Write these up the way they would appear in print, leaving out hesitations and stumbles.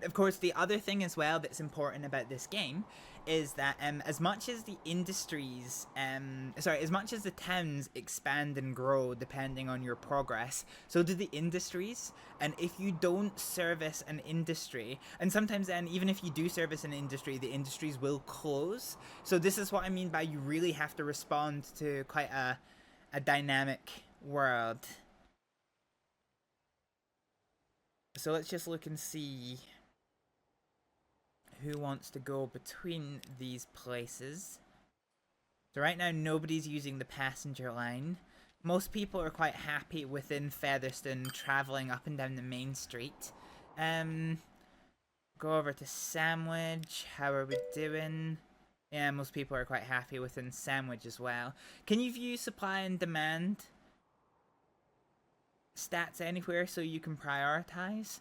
of course, the other thing as well that's important about this game is that as much as the industries, as much as the towns expand and grow depending on your progress, so do the industries. And if you don't service an industry, and sometimes then even if you do service an industry, the industries will close. So this is what I mean by you really have to respond to quite a dynamic world. So let's just look and see who wants to go between these places. So right now nobody's using the passenger line. Most people are quite happy within Featherstone traveling up and down the main street. Go over to Sandwich. How are we doing? Yeah, most people are quite happy within Sandwich as well. Can you view supply and demand stats anywhere so you can prioritize?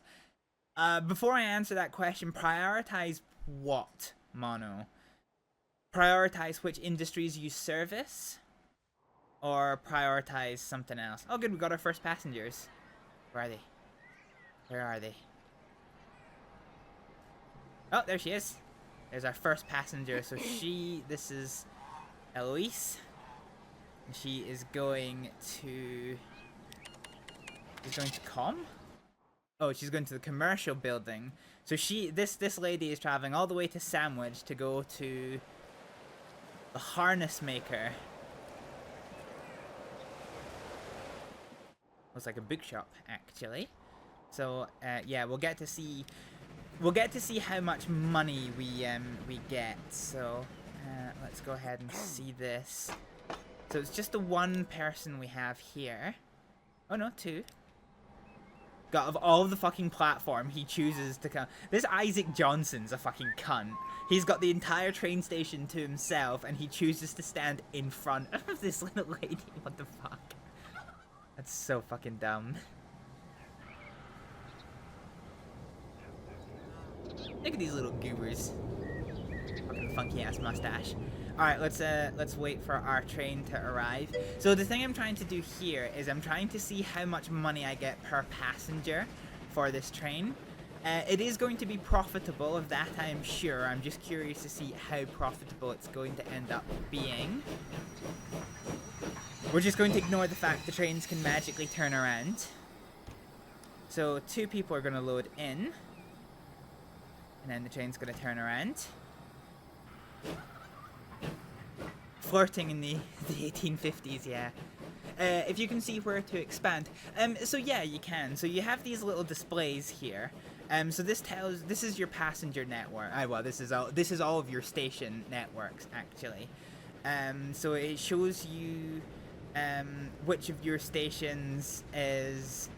Before I answer that question, prioritize what, Mono? Prioritize which industries you service? Or prioritize something else? Oh good, we got our first passengers. Where are they? Where are they? Oh, there she is. There's our first passenger. So this is Eloise. She is going to... She's going to Com? Oh, she's going to the commercial building. So this lady is traveling all the way to Sandwich to go to the harness maker. Looks like a bookshop, actually. So yeah, we'll get to see how much money we get. So let's go ahead and see this. So it's just the one person we have here. Oh no, two. God, of all the fucking platform, he chooses to come. This Isaac Johnson's a fucking cunt. He's got the entire train station to himself, and he chooses to stand in front of this little lady. What the fuck? That's so fucking dumb. Look at these little goobers. Fucking funky ass mustache. Alright, let's wait for our train to arrive. So the thing I'm trying to do here is I'm trying to see how much money I get per passenger for this train. It is going to be profitable, of that I'm sure. I'm just curious to see how profitable it's going to end up being. We're just going to ignore the fact the trains can magically turn around. So 2 people are going to load in. And then the train's going to turn around. Flirting in the 1850s, yeah. If you can see where to expand. So yeah, you can. So you have these little displays here. So this is your passenger network. Well, this is all of your station networks, actually. So it shows you which of your stations is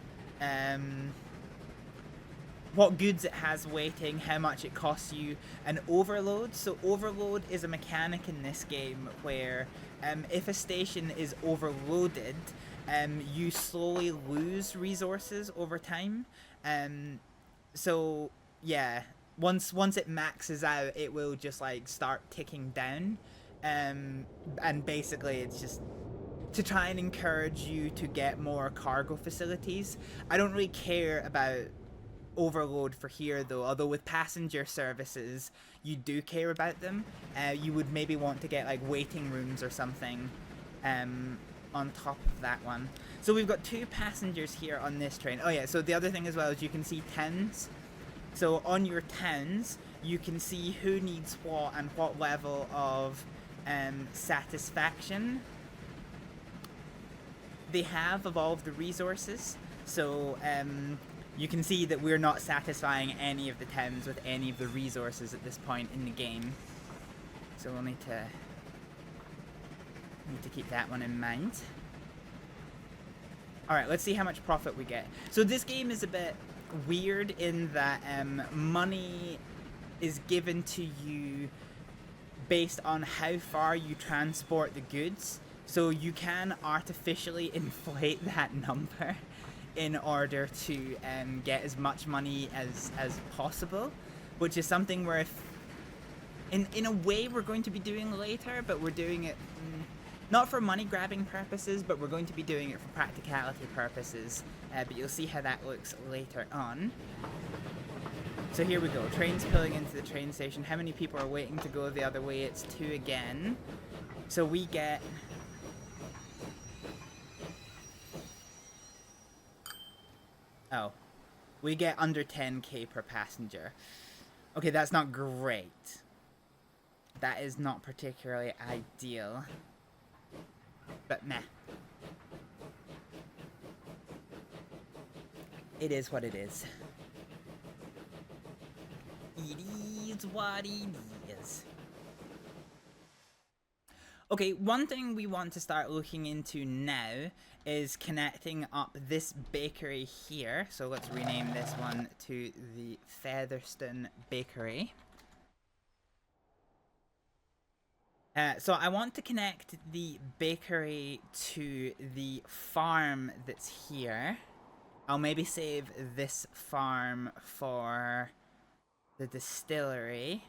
what goods it has waiting, how much it costs you, and overload. So overload is a mechanic in this game where if a station is overloaded, you slowly lose resources over time. So yeah, once it maxes out, it will just like start ticking down, and basically it's just to try and encourage you to get more cargo facilities. I don't really care about overload for here though, although with passenger services you do care about them. You would maybe want to get like waiting rooms or something on top of that one. So we've got 2 passengers here on this train. Oh yeah, so the other thing as well is you can see towns. So on your towns you can see who needs what and what level of satisfaction they have of all of the resources. So you can see that we're not satisfying any of the towns with any of the resources at this point in the game. So we'll need to keep that one in mind. Alright, let's see how much profit we get. So this game is a bit weird in that money is given to you based on how far you transport the goods. So you can artificially inflate that number in order to get as much money as possible, which is something where in a way we're going to be doing later, but we're doing it not for money grabbing purposes, but we're going to be doing it for practicality purposes, but you'll see how that looks later on. So here we go. Train's pulling into the train station. How many people are waiting to go the other way? It's 2 again. So we get... Oh. We get under 10k per passenger. Okay, that's not great. That is not particularly ideal. But meh. It is what it is. It is what it is. Okay, one thing we want to start looking into now is connecting up this bakery here. So let's rename this one to the Featherstone Bakery. So I want to connect the bakery to the farm that's here. I'll maybe save this farm for the distillery,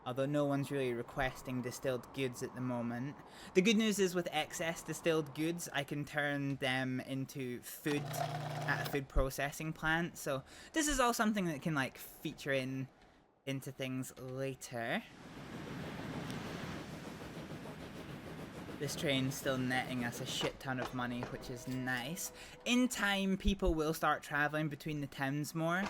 although no one's really requesting distilled goods at the moment. The good news is with excess distilled goods, I can turn them into food at a food processing plant. So this is all something that can like feature into things later. This train's still netting us a shit ton of money, which is nice. In time, people will start traveling between the towns more.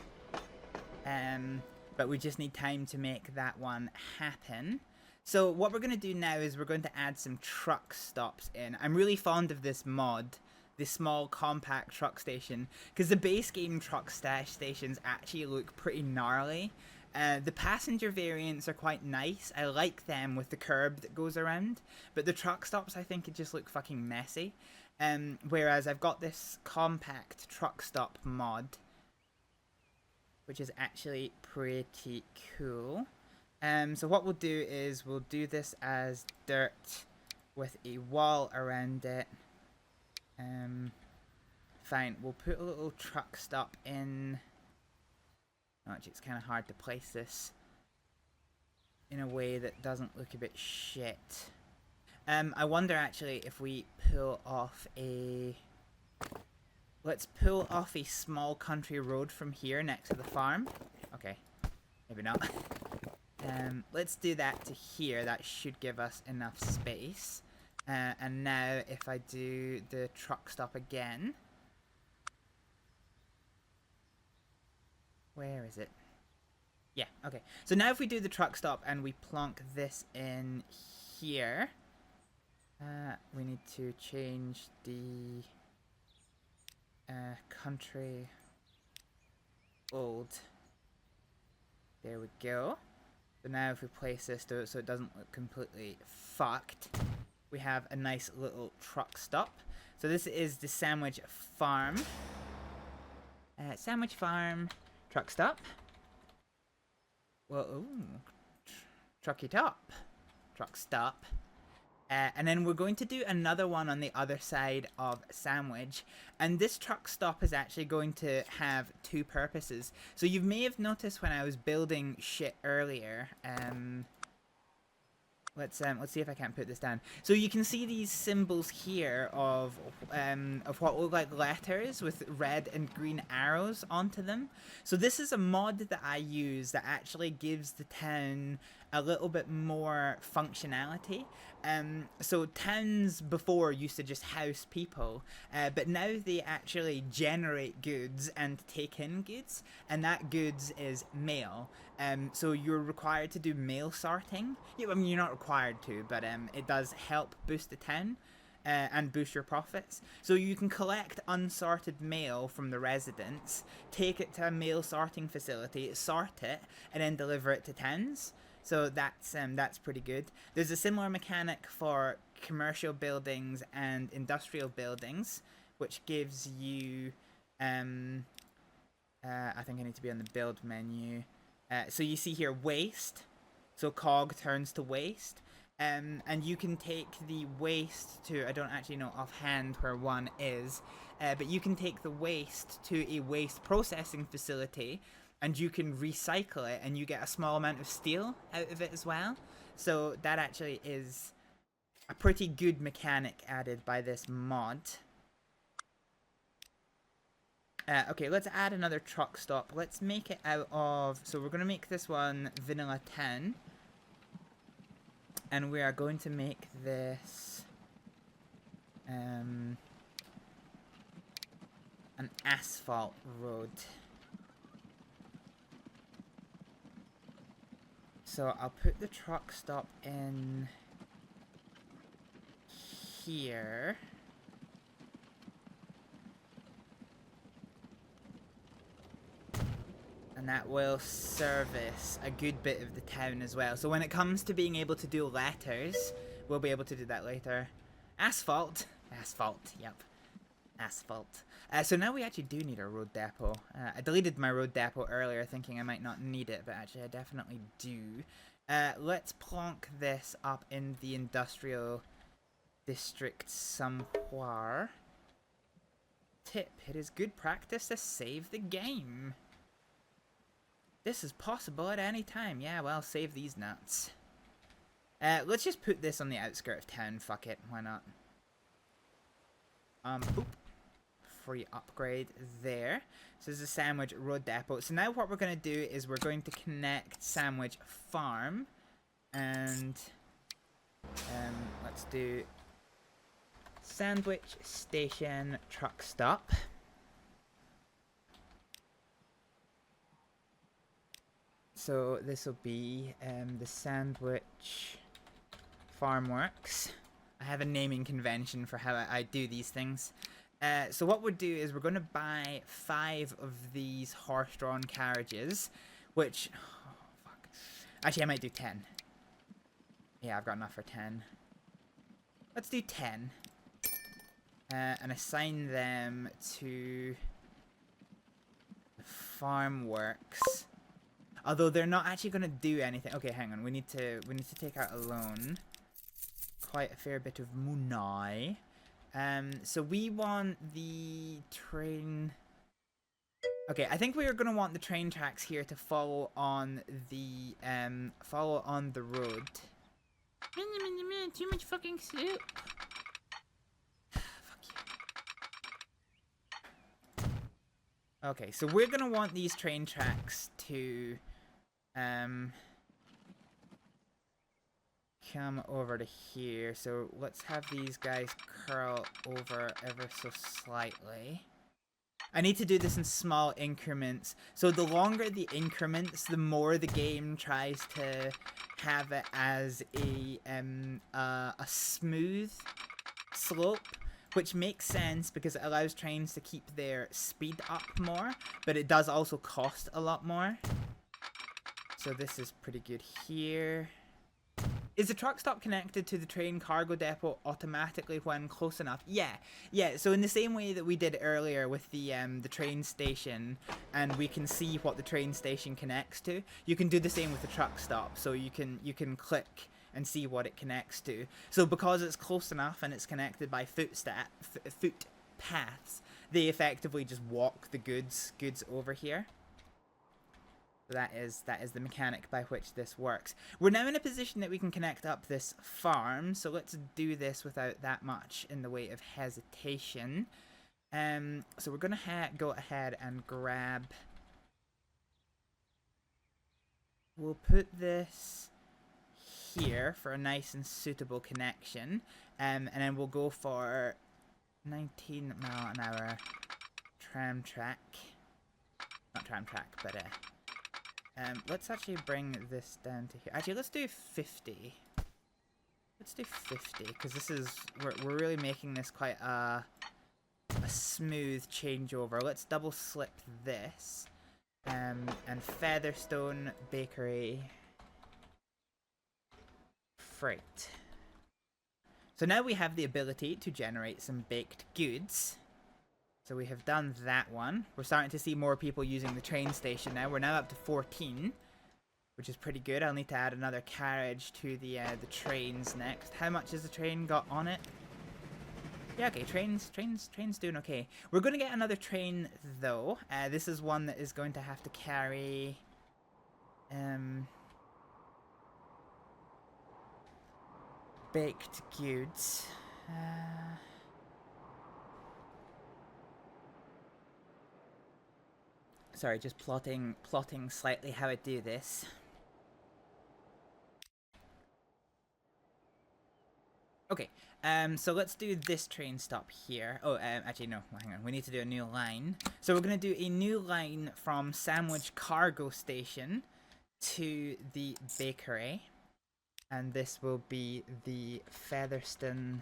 But we just need time to make that one happen. So what we're going to do now is we're going to add some truck stops in. I'm really fond of this mod, this small compact truck station, because the base game truck stations actually look pretty gnarly. The passenger variants are quite nice. I like them with the curb that goes around. But the truck stops, I think, it just look fucking messy. Whereas I've got this compact truck stop mod, which is actually pretty cool. So what we'll do is we'll do this as dirt with a wall around it. Fine, we'll put a little truck stop in. Actually, it's kind of hard to place this in a way that doesn't look a bit shit. I wonder actually if we pull off a... Let's pull off a small country road from here next to the farm. Okay, maybe not. Let's do that to here. That should give us enough space. And now if I do the truck stop again. Where is it? Yeah, okay. So now if we do the truck stop and we plonk this in here, we need to change the country old. There we go. So now if we place this so it doesn't look completely fucked, we have a nice little truck stop. So this is the Sandwich Farm. Sandwich Farm. Truck stop. Well, ooh. Trucky top. Truck stop. And then we're going to do another one on the other side of Sandwich. And this truck stop is actually going to have 2 purposes. So you may have noticed when I was building shit earlier. Let's see if I can't put this down. So you can see these symbols here of what look like letters with red and green arrows onto them. So this is a mod that I use that actually gives the town a little bit more functionality. So towns before used to just house people, but now they actually generate goods and take in goods, and that goods is mail. So you're required to do mail sorting. Yeah, I mean, you're not required to, but it does help boost the town and boost your profits. So you can collect unsorted mail from the residents, take it to a mail sorting facility, sort it, and then deliver it to towns. So that's pretty good. There's a similar mechanic for commercial buildings and industrial buildings, which gives you I think I need to be on the build menu. So you see here waste. So cog turns to waste. And you can take the waste to, I don't actually know offhand where one is, but you can take the waste to a waste processing facility, and you can recycle it, and you get a small amount of steel out of it as well. So that actually is a pretty good mechanic added by this mod. Okay, let's add another truck stop. Let's make it out of... So we're going to make this one vanilla 10. And we are going to make this... an asphalt road. So I'll put the truck stop in here. And that will service a good bit of the town as well. So when it comes to being able to do letters, we'll be able to do that later. Asphalt. Asphalt, yep. Asphalt. So now we actually do need a road depot. I deleted my road depot earlier thinking I might not need it, but actually I definitely do. Let's plonk this up in the industrial district somewhere. Tip, it is good practice to save the game. This is possible at any time. Yeah, well, save these nuts. Let's just put this on the outskirt of town. Fuck it, why not? Boop. Free upgrade there. So this is Sandwich Road Depot. So now what we're going to do is we're going to connect Sandwich Farm. And let's do Sandwich Station Truck Stop. So this will be the Sandwich Farm Works. I have a naming convention for how I do these things. So what we'll do is we're going to buy 5 of these horse-drawn carriages, which... Oh, fuck. Actually, I might do 10. Yeah, I've got enough for 10. Let's do 10. And assign them to the farm works. Although they're not actually going to do anything. Okay, hang on. We need to take out a loan. Quite a fair bit of money. So we want the train... Okay, I think we are going to want the train tracks here to follow on the road. Too much fucking soup. Fuck you. Okay, so we're going to want these train tracks to come over to here. So let's have these guys curl over ever so slightly. I need to do this in small increments. So the longer the increments, the more the game tries to have it as a smooth slope, which makes sense because it allows trains to keep their speed up more, but it does also cost a lot more. So this is pretty good here. Is the truck stop connected to the train cargo depot automatically when close enough? Yeah. So in the same way that we did earlier with the train station, and we can see what the train station connects to, you can do the same with the truck stop. So you can click and see what it connects to. So because it's close enough and it's connected by foot paths, they effectively just walk the goods over here. So that is the mechanic by which this works. We're now in a position that we can connect up this farm, so let's do this without that much in the way of hesitation. So we're going to go ahead and grab... We'll put this here for a nice and suitable connection, and then we'll go for 19-mile-an-hour tram track. Not tram track, but let's actually bring this down to here. Actually, let's do 50. Let's do 50, because this is... We're really making this quite a smooth changeover. Let's double slip this. And Featherstone Bakery Freight. So now we have the ability to generate some baked goods. So we have done that one. We're starting to see more people using the train station now. We're now up to 14, which is pretty good. I'll need to add another carriage to the trains next. How much has the train got on it? Yeah, okay, train's doing okay. We're going to get another train, though. This is one that is going to have to carry... baked goods. Sorry, just plotting slightly how I do this. Okay, so let's do this train stop here. Oh, actually no, hang on, we need to do a new line. So we're gonna do a new line from Sandwich Cargo Station to the bakery. And this will be the Featherstone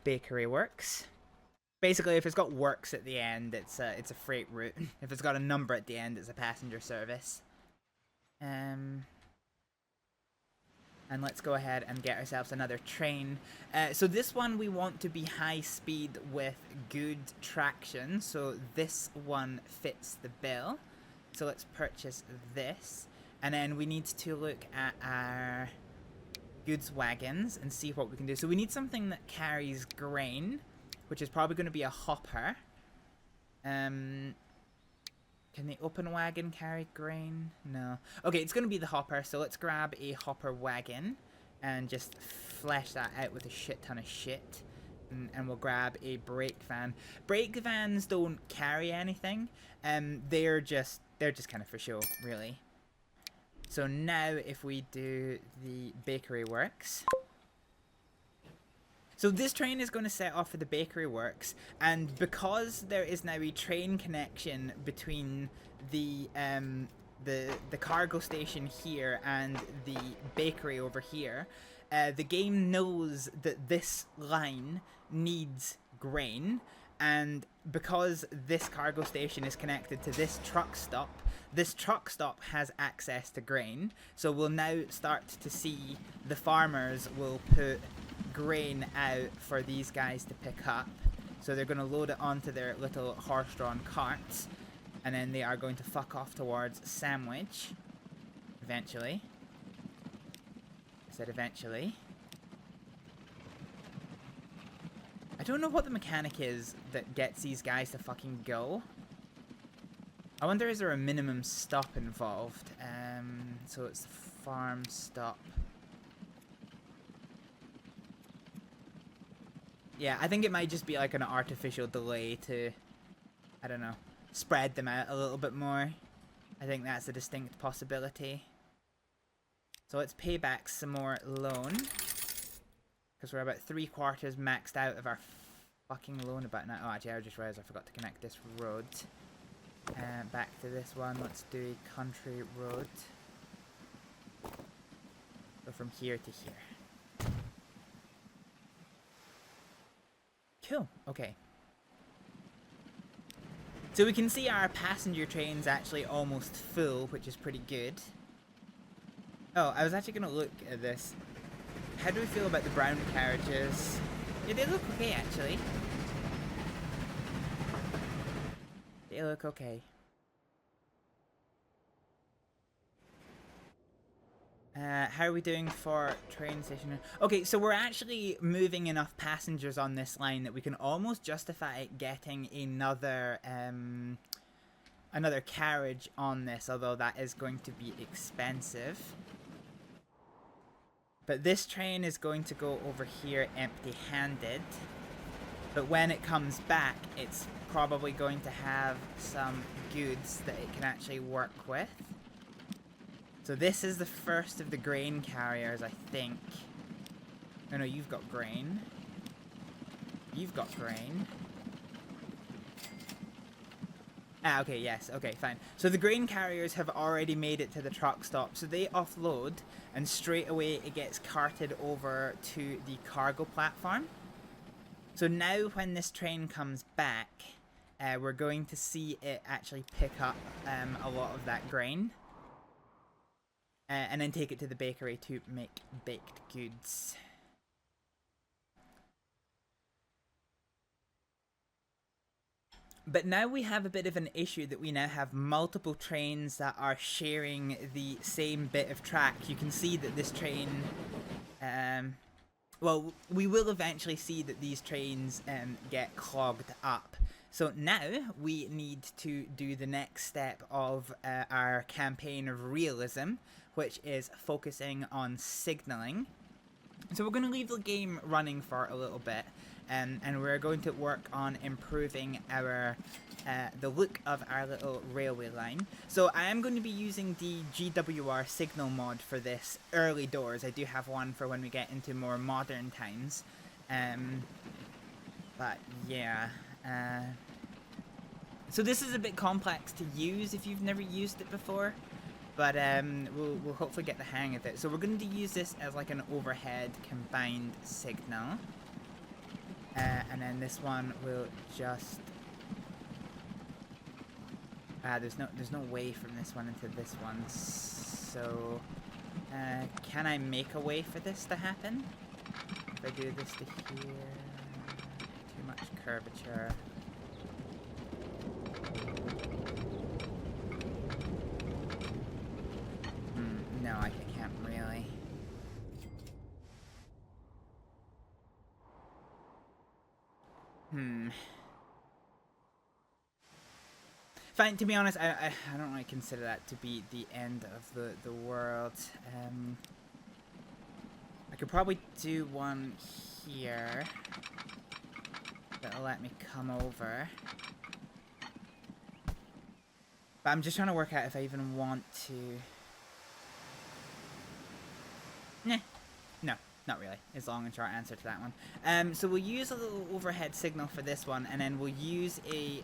Bakery Works. Basically, if it's got works at the end, it's a freight route. If it's got a number at the end, it's a passenger service. And let's go ahead and get ourselves another train. So this one we want to be high speed with good traction. So this one fits the bill. So let's purchase this. And then we need to look at our goods wagons and see what we can do. So we need something that carries grain, which is probably going to be a hopper. Can the open wagon carry grain? No. Okay, it's going to be the hopper, so let's grab a hopper wagon and just flesh that out with a shit ton of shit. And we'll grab a brake van. Brake vans don't carry anything. They're just kind of for show, really. So now if we do the bakery works. So this train is going to set off for the bakery works, and because there is now a train connection between the cargo station here and the bakery over here, the game knows that this line needs grain, and because this cargo station is connected to this truck stop has access to grain. So we'll now start to see the farmers will put grain out for these guys to pick up. So they're going to load it onto their little horse-drawn carts, and then they are going to fuck off towards Sandwich eventually. I said eventually. I don't know what the mechanic is that gets these guys to fucking go. I wonder, is there a minimum stop involved? So it's farm stop. Yeah, I think it might just be like an artificial delay to, I don't know, spread them out a little bit more. I think that's a distinct possibility. So let's pay back some more loan, because we're about 3/4 maxed out of our fucking loan about now. Oh, actually, I just realized I forgot to connect this road. Back to this one. Let's do a country road. Go from here to here. Cool. Okay. So we can see our passenger train's actually almost full, which is pretty good. Oh, I was actually going to look at this. How do we feel about the brown carriages? Yeah, they look okay, actually. They look okay. How are we doing for train station? Okay, so we're actually moving enough passengers on this line that we can almost justify getting another carriage on this, although that is going to be expensive. But this train is going to go over here empty-handed. But when it comes back, it's probably going to have some goods that it can actually work with. So this is the first of the grain carriers, I think. Oh no, you've got grain. You've got grain. Ah, okay, yes, okay, fine. So the grain carriers have already made it to the truck stop, so they offload, and straight away it gets carted over to the cargo platform. So now when this train comes back, we're going to see it actually pick up a lot of that grain. And then take it to the bakery to make baked goods. But now we have a bit of an issue that we now have multiple trains that are sharing the same bit of track. You can see that this train... well, we will eventually see that these trains get clogged up. So now we need to do the next step of our campaign of realism, which is focusing on signaling. So we're going to leave the game running for a little bit, and we're going to work on improving our the look of our little railway line. So I am going to be using the GWR signal mod for this early doors. I do have one for when we get into more modern times. But yeah, so this is a bit complex to use if you've never used it before, but we'll hopefully get the hang of it. So we're going to use this as like an overhead combined signal, and then this one will just there's no way from this one into this one. So can I make a way for this to happen? If I do this to here, too much curvature. No, I can't really. Fine, to be honest, I don't really consider that to be the end of the world. I could probably do one here that'll let me come over. But I'm just trying to work out if I even want to. Nah. No, not really. Is the long and short answer to that one. So we'll use a little overhead signal for this one, and then we'll use a,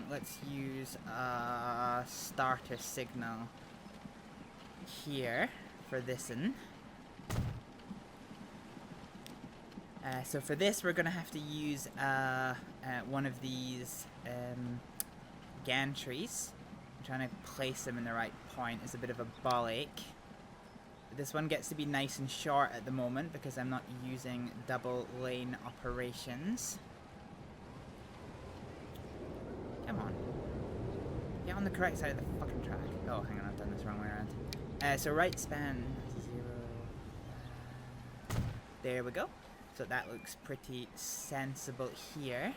let's use a starter signal here for this one. So for this, we're going to have to use one of these gantries. I'm trying to place them in the right point. It's a bit of a ball ache. This one gets to be nice and short at the moment because I'm not using double lane operations. Come on. Get on the correct side of the fucking track. Oh, hang on, I've done this wrong way around. So right span 0. There we go. So that looks pretty sensible here.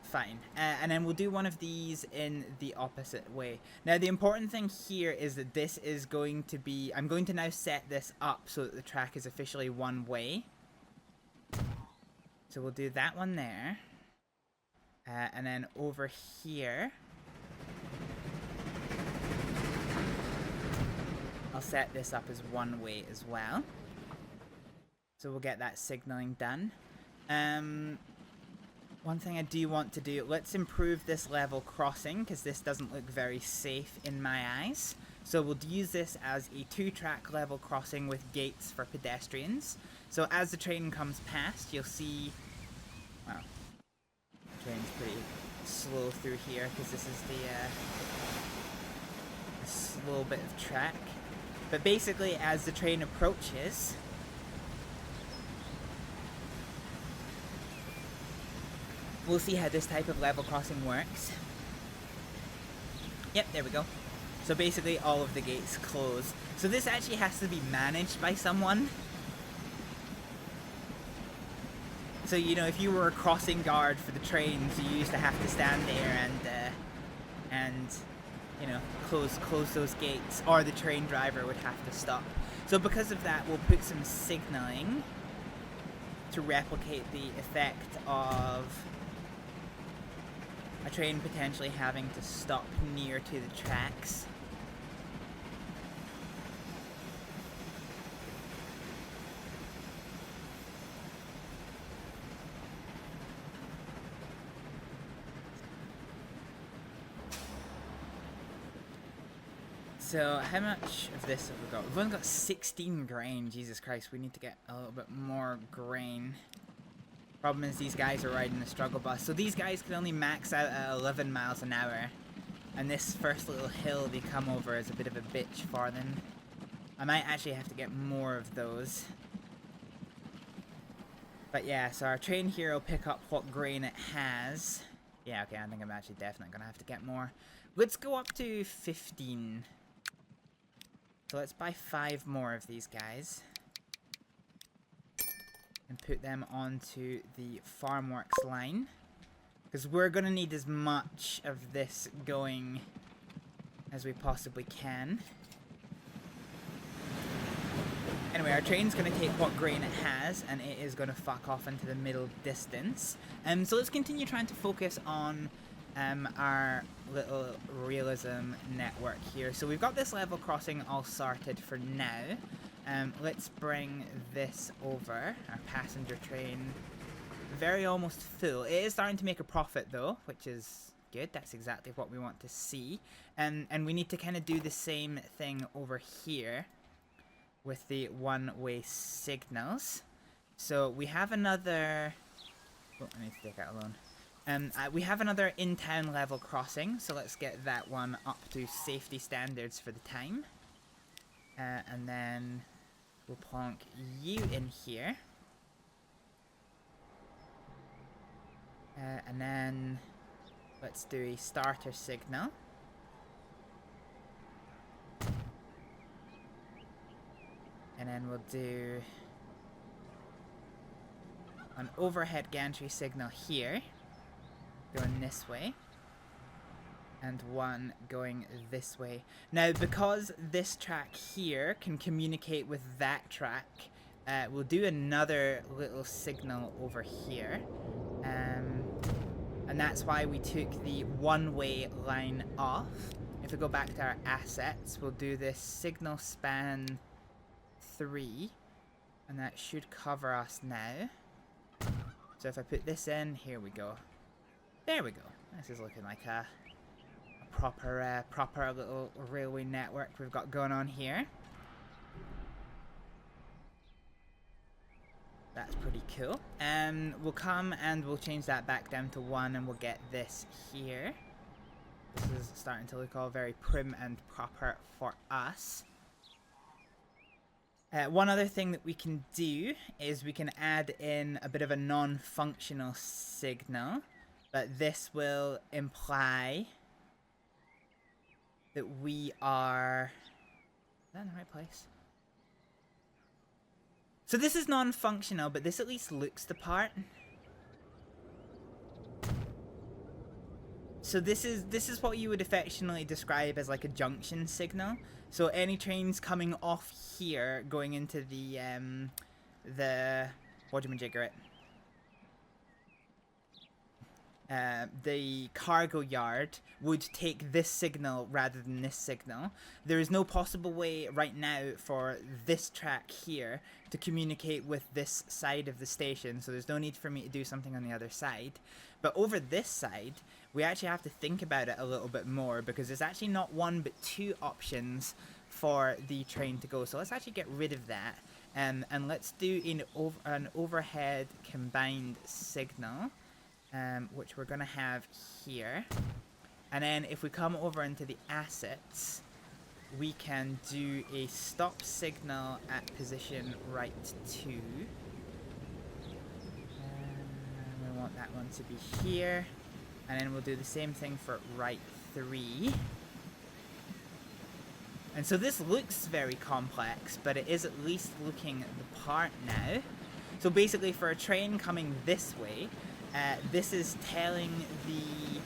Fine. And then we'll do one of these in the opposite way. Now, the important thing here is that this is going to be... I'm going to now set this up so that the track is officially one way. So we'll do that one there. And then over here, I'll set this up as one way as well. So we'll get that signaling done. One thing I do want to do, let's improve this level crossing, because this doesn't look very safe in my eyes. So we'll use this as a 2-track level crossing with gates for pedestrians. So as the train comes past, you'll see... Wow. The train's pretty slow through here, because this is the slow bit of track. But basically, as the train approaches... we'll see how this type of level crossing works. Yep, there we go. So basically all of the gates close. So this actually has to be managed by someone. So, you know, if you were a crossing guard for the trains, you used to have to stand there and you know, close those gates, or the train driver would have to stop. So because of that, we'll put some signaling to replicate the effect of a train potentially having to stop near to the tracks. So how much of this have we got? We've only got 16 grain. Jesus Christ, we need to get a little bit more grain. Problem is these guys are riding the struggle bus. So these guys can only max out at 11 miles an hour. And this first little hill they come over is a bit of a bitch for them. I might actually have to get more of those. But yeah, so our train here will pick up what grain it has. Yeah, okay, I think I'm actually definitely going to have to get more. Let's go up to 15. So let's buy 5 more of these guys. And put them onto the Farmworks line. Because we're going to need as much of this going as we possibly can. Anyway, our train's going to take what grain it has, and it is going to fuck off into the middle distance. So let's continue trying to focus on our little realism network here. So we've got this level crossing all sorted for now. Let's bring this over. Our passenger train, very almost full. It is starting to make a profit though, which is good. That's exactly what we want to see. And we need to kind of do the same thing over here with the one-way signals. So we have another... Oh, I need to take that alone. We have another in-town level crossing, so let's get that one up to safety standards for the time. And then we'll plonk you in here. And then let's do a starter signal. And then we'll do an overhead gantry signal here, going this way, and one going this way. Now, because this track here can communicate with that track, we'll do another little signal over here. And that's why we took the one-way line off. If we go back to our assets, we'll do this signal span 3, and that should cover us now. So if I put this in, here we go. There we go. This is looking like a proper little railway network we've got going on here. That's pretty cool. We'll come and we'll change that back down to 1, and we'll get this here. This is starting to look all very prim and proper for us. One other thing that we can do is we can add in a bit of a non-functional signal, but this will imply that we are... Is that in the right place? So this is non-functional, but this at least looks the part. So this is what you would affectionately describe as like a junction signal. So any trains coming off here going into the whatchamajigger it? The cargo yard would take this signal rather than this signal. There is no possible way right now for this track here to communicate with this side of the station, so there's no need for me to do something on the other side. But over this side, we actually have to think about it a little bit more, because there's actually not 1 but 2 options for the train to go. So let's actually get rid of that, and let's do an overhead combined signal. Which we're going to have here. And then if we come over into the assets, we can do a stop signal at position right 2. We want that one to be here. And then we'll do the same thing for right 3. And so this looks very complex, but it is at least looking the part now. So basically for a train coming this way, this is telling the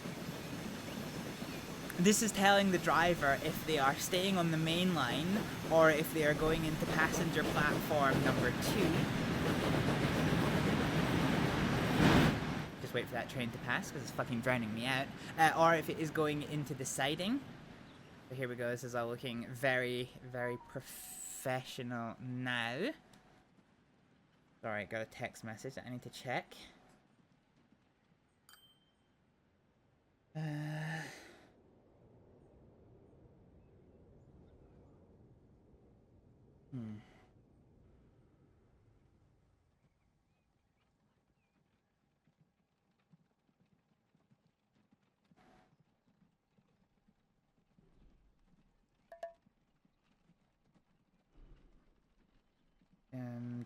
driver if they are staying on the main line or if they are going into passenger platform number 2. Just wait for that train to pass because it's fucking drowning me out. Or if it is going into the siding. So here we go. This is all looking very, very professional now. Sorry, got a text message that I need to check.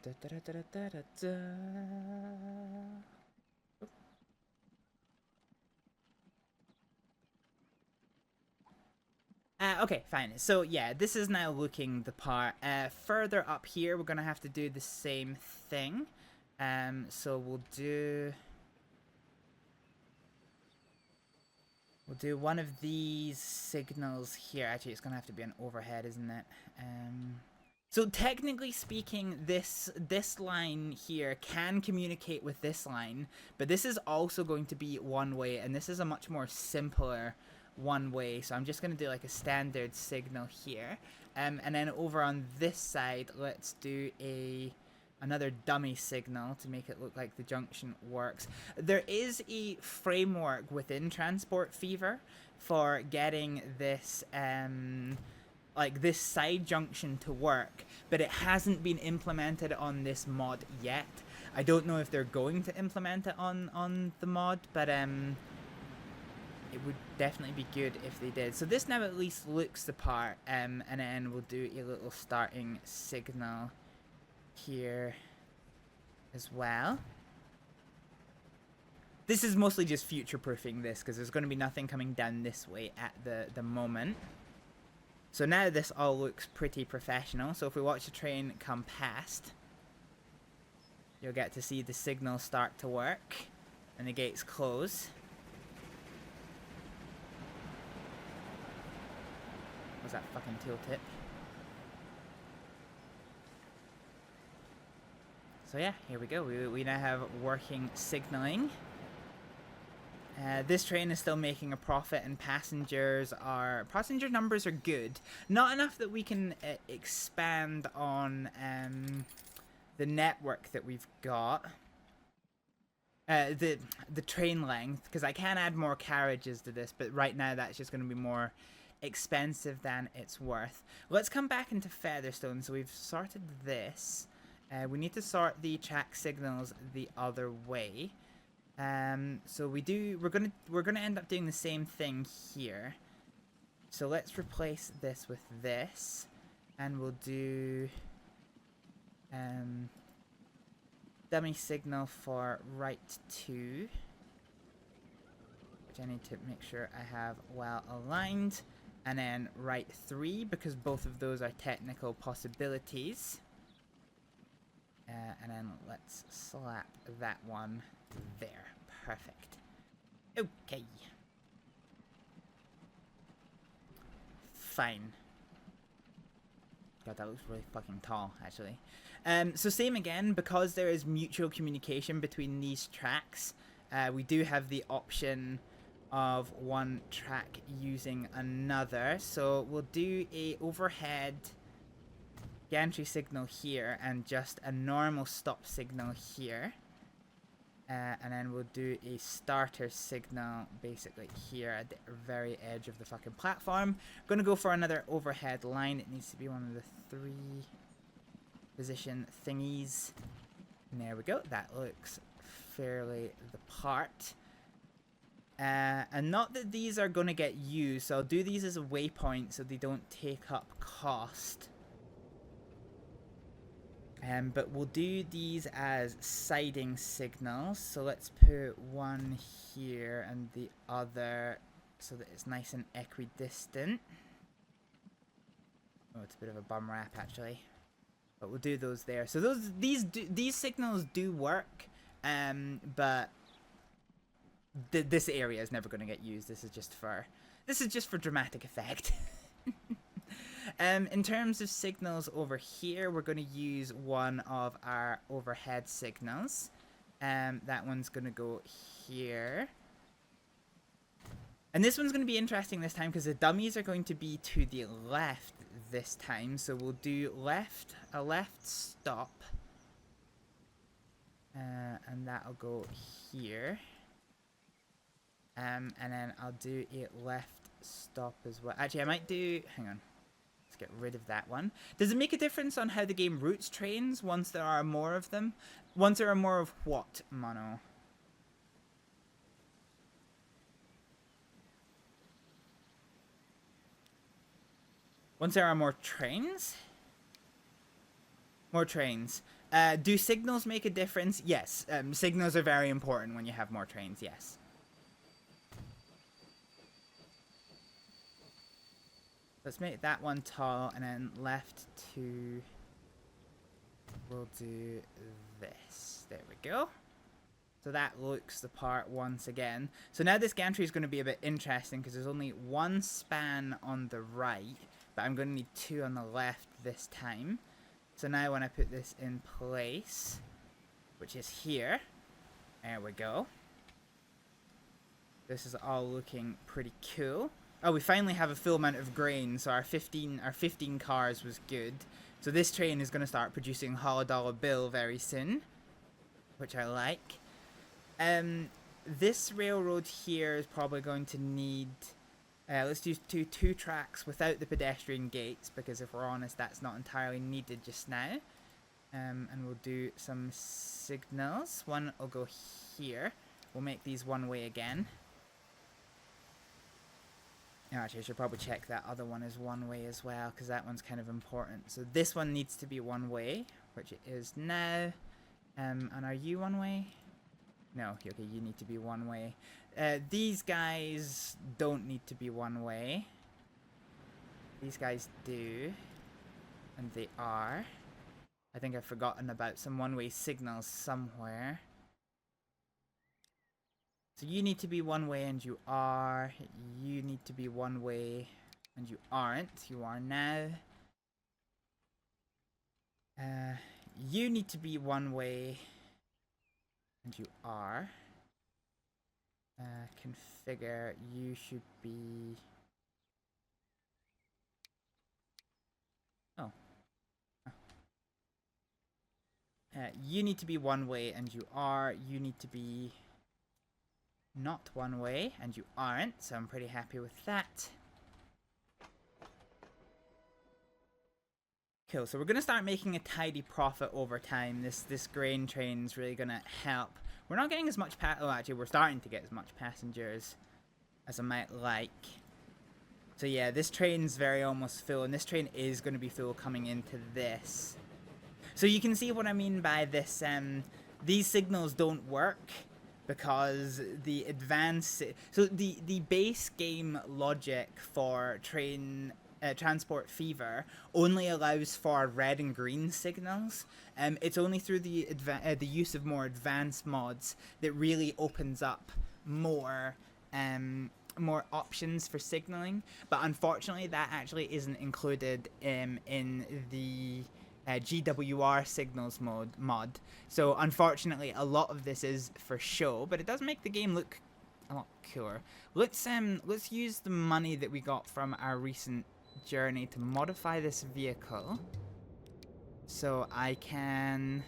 Da, da, da, da, da, da, da. Okay, fine. So yeah, this is now looking the part. Further up here, we're gonna have to do the same thing. So we'll do one of these signals here. Actually, it's gonna have to be an overhead, isn't it? So technically speaking, this line here can communicate with this line, but this is also going to be one way, and this is a much more simpler one way. So I'm just going to do like a standard signal here, and then over on this side, let's do another dummy signal to make it look like the junction works. There is a framework within Transport Fever for getting this like this side junction to work, but it hasn't been implemented on this mod yet. I don't know if they're going to implement it on the mod, but it would definitely be good if they did. So this now at least looks the part, and then we'll do a little starting signal here as well. This is mostly just future-proofing this, because there's going to be nothing coming down this way at the moment. So now this all looks pretty professional. So if we watch the train come past, you'll get to see the signal start to work and the gates close. Was that fucking tooltip? So yeah, here we go. We now have working signaling. This train is still making a profit, and passenger numbers are good. Not enough that we can expand on the network that we've got. The train length, because I can add more carriages to this, but right now that's just going to be more expensive than it's worth. Let's come back into Featherstone. So we've sorted this. We need to sort the track signals the other way. So we're gonna end up doing the same thing here. So let's replace this with this, and we'll do dummy signal for right 2, which I need to make sure I have well aligned, and then right 3, because both of those are technical possibilities. And then let's slap that one there. Perfect. Okay. Fine. God, that looks really fucking tall, actually. So same again, because there is mutual communication between these tracks, we do have the option of one track using another. So we'll do a overhead gantry signal here and just a normal stop signal here, and then we'll do a starter signal basically here at the very edge of the fucking platform. I'm gonna go for another overhead line. It needs to be one of the 3 position thingies, and there we go. That looks fairly the part. And not that these are gonna get used, so I'll do these as a waypoint so they don't take up cost. But we'll do these as siding signals. So let's put one here and the other so that it's nice and equidistant. Oh, it's a bit of a bum wrap actually, but we'll do those there. So these signals do work, but this area is never going to get used. This is just for dramatic effect. In terms of signals over here, we're going to use one of our overhead signals. That one's going to go here. And this one's going to be interesting this time because the dummies are going to be to the left this time. So we'll do a left stop. And that'll go here. And then I'll do a left stop as well. Actually, I might do... Hang on. Get rid of that one. Does it make a difference on how the game routes trains once there are more of them? Once there are more of what, Mono? Once there are more trains? More trains. Do signals make a difference? Yes. Signals are very important when you have more trains, yes. Let's make that one tall, and then left 2, we'll do this. There we go. So that looks the part once again. So now this gantry is going to be a bit interesting because there's only 1 span on the right, but I'm going to need 2 on the left this time. So now when I put this in place, which is here, there we go. This is all looking pretty cool. Oh, we finally have a full amount of grain, so our 15 cars was good. So this train is going to start producing $100 bill very soon, which I like. This railroad here is probably going to need... let's do two tracks without the pedestrian gates, because if we're honest, that's not entirely needed just now. And we'll do some signals. One will go here. We'll make these one way again. Actually, I should probably check that other one is one way as well, because that one's kind of important. So this one needs to be one way, which it is now. And are you one way? No, okay, you need to be one way. These guys don't need to be one way. These guys do. And they are. I think I've forgotten about some one-way signals somewhere. So you need to be one way and you are. You need to be one way and you aren't. You are now. You need to be one way and you are. Configure. You should be... Oh. You need to be one way and you are. You need to be not one way and you aren't, so I'm pretty happy with that. Cool, so we're going to start making a tidy profit over time. This grain train's really going to help. We're not getting as much oh, actually we're starting to get as much passengers as I might like. So yeah, this train's very almost full, and this train is going to be full coming into this. So you can see what I mean by this. These signals don't work because the advanced... So the base game logic for Transport Fever only allows for red and green signals. It's only through the use of more advanced mods that really opens up more options for signaling. But unfortunately, that actually isn't included in the GWR signals mod. So unfortunately, a lot of this is for show, but it does make the game look a lot cooler. Let's use the money that we got from our recent journey to modify this vehicle. So I can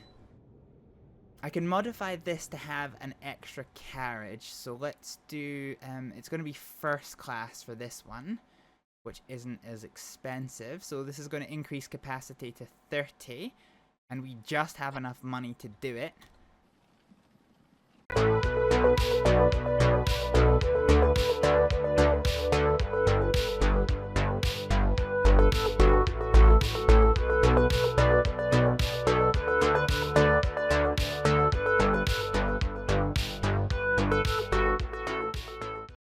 modify this to have an extra carriage. So let's do it's going to be first class for this one, which isn't as expensive. So this is going to increase capacity to 30, and we just have enough money to do it.